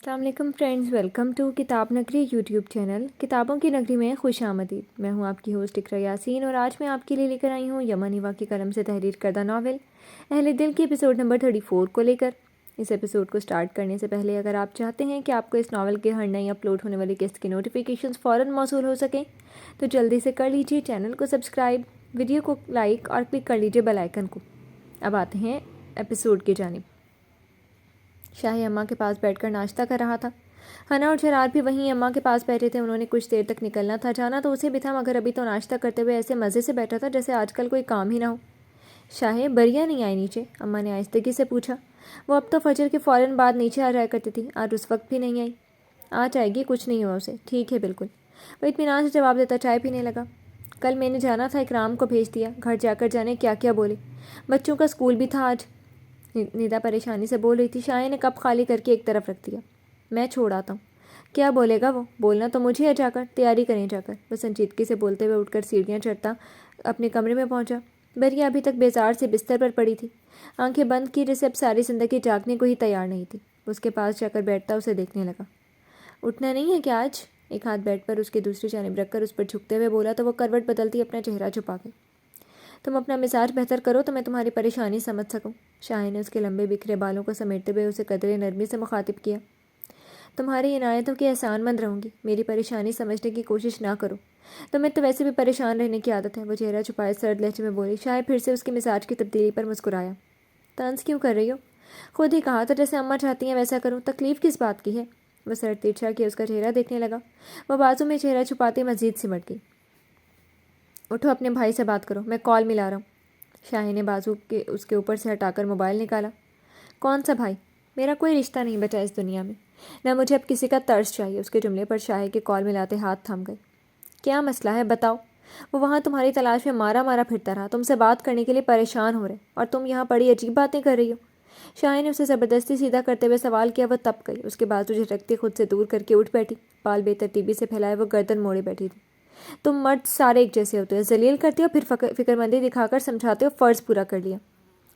السلام علیکم friends, welcome to کتاب نگری یوٹیوب چینل کتابوں کی نگری میں خوش آمدید۔ میں ہوں آپ کی ہوسٹ اقرا یاسین اور آج میں آپ کے لیے لے کر آئی ہوں یمن ایوا کی قلم سے تحریر کردہ ناول اہل دل کی ایپیسوڈ نمبر 34 کو لے کر۔ اس ایپیسوڈ کو سٹارٹ کرنے سے پہلے اگر آپ چاہتے ہیں کہ آپ کو اس ناول کے ہر نئی اپلوڈ ہونے والی قسط کی نوٹیفیکیشنز فوراً موصول ہو سکیں تو جلدی سے کر لیجیے چینل کو سبسکرائب، ویڈیو کو لائک اور کلک کر لیجیے بیل آئیکن کو۔ اب آتے ہیں ایپیسوڈ کی جانب۔ شاہی اماں کے پاس بیٹھ کر ناشتہ کر رہا تھا۔ حنا اور جرار بھی وہیں اماں کے پاس بیٹھے تھے۔ انہوں نے کچھ دیر تک نکلنا تھا، جانا تو اسے بھی تھا، مگر ابھی تو ناشتہ کرتے ہوئے ایسے مزے سے بیٹھا تھا جیسے آج کل کوئی کام ہی نہ ہو۔ شاہے بریا نہیں آئی نیچے؟ اماں نے آہستگی سے پوچھا۔ وہ اب تو فجر کے فوراً بعد نیچے آ جایا کرتی تھی، آج اس وقت بھی نہیں آئی۔ آ جائے گی، کچھ نہیں ہوا اسے، ٹھیک ہے بالکل، وہ اطمینان سے جواب دیتا چائے پینے لگا۔ کل میں نے جانا تھا، اکرام کو بھیج دیا، گھر جا کر جانے کیا کیا بولے، بچوں کا اسکول بھی تھا آج۔ ندا پریشانی سے بول رہی تھی۔ شاہے نے کپ خالی کر کے ایک طرف رکھ دیا۔ میں چھوڑ آتا ہوں۔ کیا بولے گا وہ؟ بولنا تو مجھے ہے، جا کر تیاری کریں جا کر۔ وہ سنجیدگی سے بولتے ہوئے اٹھ کر سیڑھیاں چڑھتا اپنے کمرے میں پہنچا۔ بریا ابھی تک بیزار سے بستر پر پڑی تھی، آنکھیں بند کی جیسے اب ساری زندگی جاگنے کو ہی تیار نہیں تھی۔ اس کے پاس جا کر بیٹھتا اسے دیکھنے لگا۔ اٹھنا نہیں ہے کیا آج؟ ایک ہاتھ بیڈ پر اس کی دوسری جانب رکھ کر اس پر جھکتے ہوئے بولا تو وہ کروٹ بدلتی اپنا چہرہ چھپا گئی۔ تم اپنا مزاج بہتر کرو تو میں تمہاری پریشانی سمجھ سکوں۔ شاہین نے اس کے لمبے بکھرے بالوں کو سمیٹتے ہوئے اسے قدرے نرمی سے مخاطب کیا۔ تمہاری عنایتوں کی احسان مند رہوں گی، میری پریشانی سمجھنے کی کوشش نہ کرو، تمہیں تو ویسے بھی پریشان رہنے کی عادت ہے۔ وہ چہرہ چھپائے سرد لہجے میں بولی۔ شاہد پھر سے اس کے مزاج کی تبدیلی پر مسکرایا۔ طنز کیوں کر رہی ہو؟ خود ہی کہا تھا جیسے اماں چاہتی ہیں ویسا کروں، تکلیف کس بات کی ہے؟ وہ سر ترچھا کیا اس کا چہرہ دیکھنے لگا۔ وہ بازو میں چہرہ چھپاتے مزید سمٹ گئی۔ اٹھو اپنے بھائی سے بات کرو، میں کال ملا رہا ہوں۔ شاہین نے بازو کے اس کے اوپر سے ہٹا کر موبائل نکالا۔ کون سا بھائی؟ میرا کوئی رشتہ نہیں بچا اس دنیا میں، نہ مجھے اب کسی کا ترس چاہیے۔ اس کے جملے پر شاہد کے کال ملاتے ہاتھ تھم گئے۔ کیا مسئلہ ہے بتاؤ؟ وہ وہاں تمہاری تلاش میں مارا مارا پھرتا رہا، تم سے بات کرنے کے لیے پریشان ہو رہے، اور تم یہاں پڑی عجیب باتیں کر رہی ہو۔ شاہد نے اسے زبردستی سیدھا کرتے ہوئے سوال کیا۔ وہ تپ گئی، اس کے بازو جھٹکتے خود سے دور کر کے اٹھ بیٹھی، بال بے ترتیبی سے پھیلائے وہ گردن موڑے بیٹھی تھی۔ تم مرد سارے ایک جیسے ہوتے ہو، ذلیل کرتے ہو پھر فکر مندی دکھا کر سمجھاتے ہو فرض پورا کر لیا۔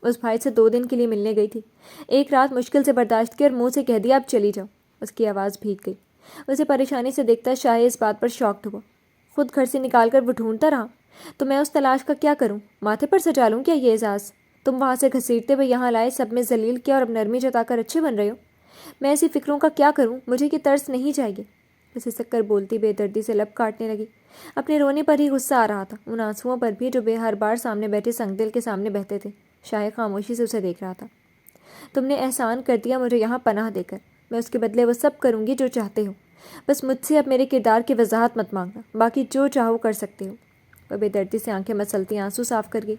اس بھائی سے 2 دن کے لیے ملنے گئی تھی، ایک رات مشکل سے برداشت کی اور منہ سے کہہ دیا اب چلی جاؤ۔ اس کی آواز بھیگ گئی۔ اسے پریشانی سے دیکھتا شاہد اس بات پر شاکڈ ہوا۔ خود گھر سے نکال کر وہ ڈھونڈتا رہا، تو میں اس تلاش کا کیا کروں؟ ماتھے پر سجا لوں کیا یہ اعزاز؟ تم وہاں سے گھسیٹتے ہوئے یہاں لائے، سب میں ذلیل کیا اور اب نرمی جتا کر اچھے بن رہے ہو۔ میں ایسی فکروں کا کیا کروں؟ مجھے یہ ترس نہیں چاہیے۔ اسے سک کر بولتی بے دردی سے لب کاٹنے لگی۔ اپنے رونے پر ہی غصہ آ رہا تھا، ان آنسوؤں پر بھی جو ہر بار سامنے بیٹھے سنگ دل کے سامنے بہتے تھے۔ شاہد خاموشی سے اسے دیکھ رہا تھا۔ تم نے احسان کر دیا مجھے یہاں پناہ دے کر، میں اس کے بدلے وہ سب کروں گی جو چاہتے ہو، بس مجھ سے اب میرے کردار کی وضاحت مت مانگنا، باقی جو چاہو کر سکتے ہو۔ وہ بے دردی سے آنکھیں مسلتی آنسو صاف کر گئی۔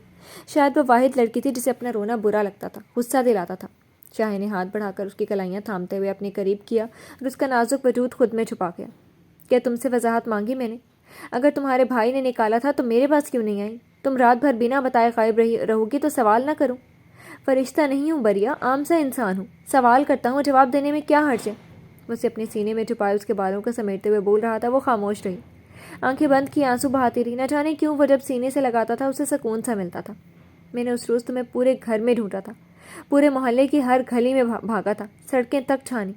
شاید وہ واحد لڑکی تھی جسے اپنا رونا برا لگتا تھا، غصہ دلاتا تھا۔ شاہد نے ہاتھ بڑھا کر اس کی کلائیاں تھامتے ہوئے اپنے قریب کیا اور اس کا نازک وجود خود میں چھپا گیا۔ کیا تم سے وضاحت مانگی میں نے؟ اگر تمہارے بھائی نے نکالا تھا تو میرے پاس کیوں نہیں آئی؟ تم رات بھر بنا بتائے غائب رہو گی تو سوال نہ کروں؟ فرشتہ نہیں ہوں بریا، عام سا انسان ہوں، سوال کرتا ہوں، جواب دینے میں کیا حرج ہے؟ اسے اپنے سینے میں چھپائے اس کے بالوں کو سمیٹتے ہوئے بول رہا تھا۔ وہ خاموش رہی، آنکھیں بند کی، آنسو بہاتی رہی۔ نہ جانے کیوں وہ جب سینے سے لگاتا تھا اسے سکون سا ملتا تھا۔ میں نے اس روز تمہیں پورے گھر میں ڈھونڈا تھا، پورے محلے کی ہر گلی میں بھاگا تھا، سڑکیں تک چھانی،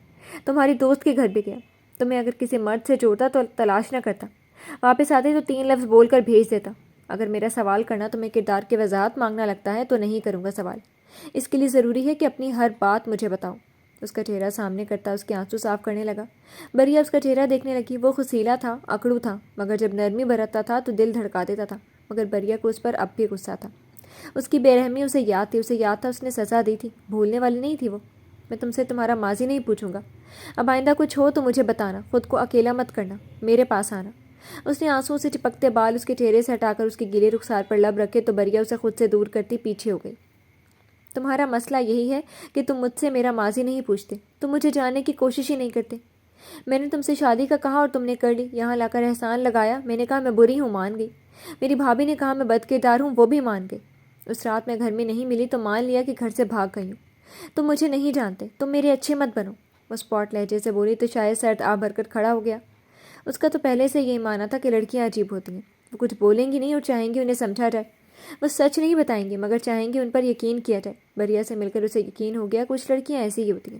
تمہاری دوست کے گھر بھی گیا۔ تمہیں اگر کسی مرد سے جوڑتا تو تلاش نہ کرتا، واپس آتے تو 3 لفظ بول کر بھیج دیتا۔ اگر میرا سوال کرنا تمہیں کردار کی وضاحت مانگنا لگتا ہے تو نہیں کروں گا سوال، اس کے لیے ضروری ہے کہ اپنی ہر بات مجھے بتاؤ۔ اس کا چہرہ سامنے کرتا اس کے آنسو صاف کرنے لگا۔ بریا اس کا چہرہ دیکھنے لگی۔ وہ خصیلا تھا، اکڑو تھا، مگر جب نرمی برتتا تھا تو دل دھڑکا دیتا تھا، مگر بریا کو اس پر اب بھی غصہ تھا۔ اس کی بے رحمی اسے یاد تھی، اسے یاد تھا اس نے سزا دی تھی، بھولنے والی نہیں تھی وہ۔ میں تم سے تمہارا ماضی نہیں پوچھوں گا، اب آئندہ کچھ ہو تو مجھے بتانا، خود کو اکیلا مت کرنا، میرے پاس آنا۔ اس نے آنسوؤں سے چپکتے بال اس کے چہرے سے ہٹا کر اس کے گیلے رخسار پر لب رکھے تو بریا اسے خود سے دور کرتی پیچھے ہو گئی۔ تمہارا مسئلہ یہی ہے کہ تم مجھ سے میرا ماضی نہیں پوچھتے، تم مجھے جاننے کی کوشش ہی نہیں کرتے۔ میں نے تم سے شادی کا کہا اور تم نے کر لی، یہاں لا کر احسان لگایا، میں نے کہا میں بری ہوں، مان گئی۔ میری بھابھی نے کہا میں بد کردار ہوں، وہ بھی مان گئی۔ اس رات میں گھر میں نہیں ملی تو مان لیا کہ گھر سے بھاگ گئی ہوں۔ تم مجھے نہیں جانتے، تم میرے اچھے مت بنو۔ وہ اسپاٹ لہجے سے بولی تو شاید سرد آ بھر کر کھڑا ہو گیا۔ اس کا تو پہلے سے یہی مانا تھا کہ لڑکیاں عجیب ہوتی ہیں، وہ کچھ بولیں گی نہیں اور چاہیں گی انہیں سمجھا جائے، وہ سچ نہیں بتائیں گی مگر چاہیں گی ان پر یقین کیا جائے۔ بریا سے مل کر اسے یقین ہو گیا کچھ لڑکیاں ایسی ہی ہوتی ہیں۔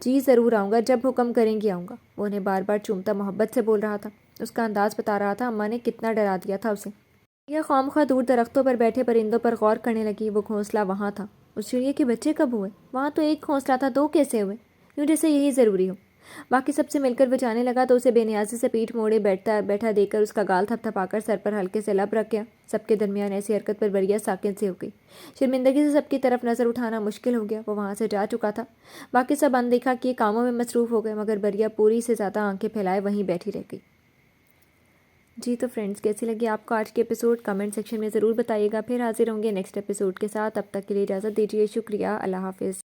جی ضرور آؤں گا، جب حکم کریں گی آؤں گا۔ وہ انہیں بار بار چومتا محبت سے بول رہا تھا۔ اس کا انداز بتا رہا تھا اماں نے کتنا ڈرا دیا تھا اسے۔ یہ خواہ دور درختوں پر بیٹھے پرندوں پر غور کرنے لگی۔ وہ گھونسلہ وہاں تھا، اس چڑیا کے بچے کب ہوئے؟ وہاں تو ایک گھونسلہ تھا، دو کیسے ہوئے؟ یوں جیسے یہی ضروری ہو۔ باقی سب سے مل کر وہ جانے لگا تو اسے بے نیازی سے پیٹھ موڑے بیٹھا دیکھ کر اس کا گال تھپ تھپا کر سر پر ہلکے سے لب رکھ گیا۔ سب کے درمیان ایسی حرکت پر بریا ساکن سی ہو گئی۔ شرمندگی سے سب کی طرف نظر اٹھانا مشکل ہو گیا۔ وہ وہاں سے جا چکا تھا۔ باقی سب اندیکھا کیے کاموں میں مصروف ہو گئے، مگر بریا پوری سے زیادہ آنکھیں پھیلائے وہیں بیٹھی رہ گئی۔ جی تو فرینڈز، کیسی لگی آپ کو آج کے ایپیسوڈ؟ کمنٹ سیکشن میں ضرور بتائیے گا۔ پھر حاضر ہوں گے نیکسٹ ایپیسوڈ کے ساتھ۔ اب تک کے لیے اجازت دیجیے۔ شکریہ، اللہ حافظ۔